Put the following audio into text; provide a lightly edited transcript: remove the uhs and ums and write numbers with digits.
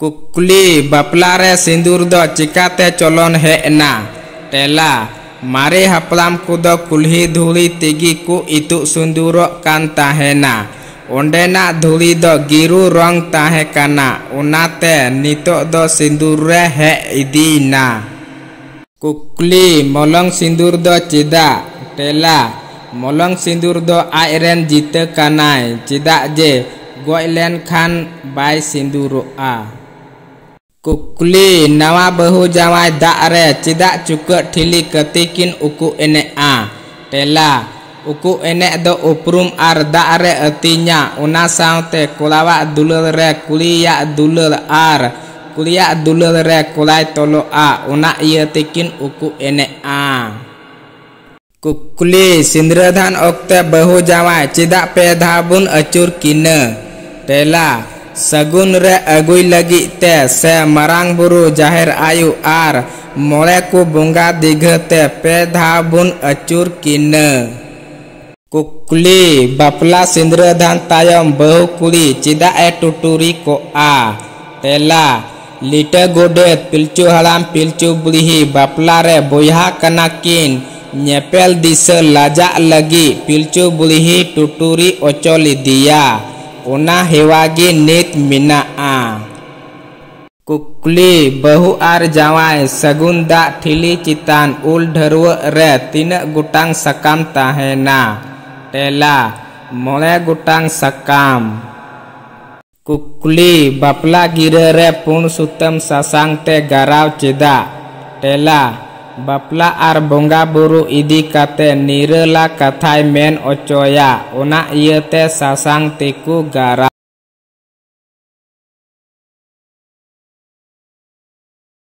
कुकली बापला रे सिंदूर दो चिकाते चलन हेना। तेला मारे हपलाम को दो कुल्ही धूली तेगी को इतु सिंदूर कान ताहेना। ओंडेना धूली दो गिरु रंग ताहे काना उनाते नितो दो सिंदूर रे हे इदीना। कुकली मलंग सिंदूर दो चिदा। तेला मलंग सिंदूर दो आयरन जीत कानाय चिदा जे गोयलेन खान बाय सिंदूरोआ। कुकली नवा बहु जावाय दारे चिदा चुक ठिली कतिकिन उकु एनेआ। तेला उकु एने दो उपरुम आर दारे अतिnya उना सावते कोलावा दुलल रे कुलिया दुलल आर कुलिया दुलल रे कोलाय तोलोआ उना इय तिकिन उकु एनेआ। कुकली सिंद्रधान ओक्ते बहु जावाय चिदा पे धाबुन अचुर किन। तेला सगुन रे अगुई लगी ते से मरांग बुरु जाहिर आयु आर मोले को बुंगा दिघते पे धाबुन अचुर किन। कुकली बापला सिंद्रधान तायम बहु कुली चिदा ए टुटुरी को आ। तेला लिटे गोडेत पिलचु हलाम पिलचु बुढ़ी बापला रे बोया कना किन नेपेल दिस लाजा लगी पिलचु बुढ़ी टुटुरी ओचोली दिया उना हेवागी नित मिनाआ। कुकली बहु आर जावाय सगुन दा ठिली चितान उल ढरुव रे तीन गुटांग सकाम ताहेना। तेला मोले गुटांग सकाम। कुकली बापला गिरे रे पुन सुतम सासांग ते गाराव चिदा। तेला बापला आर बोंगा बुरु इदी काते निरला कथाय मेन ओचोया उना इयते सासांग तेकु गारा।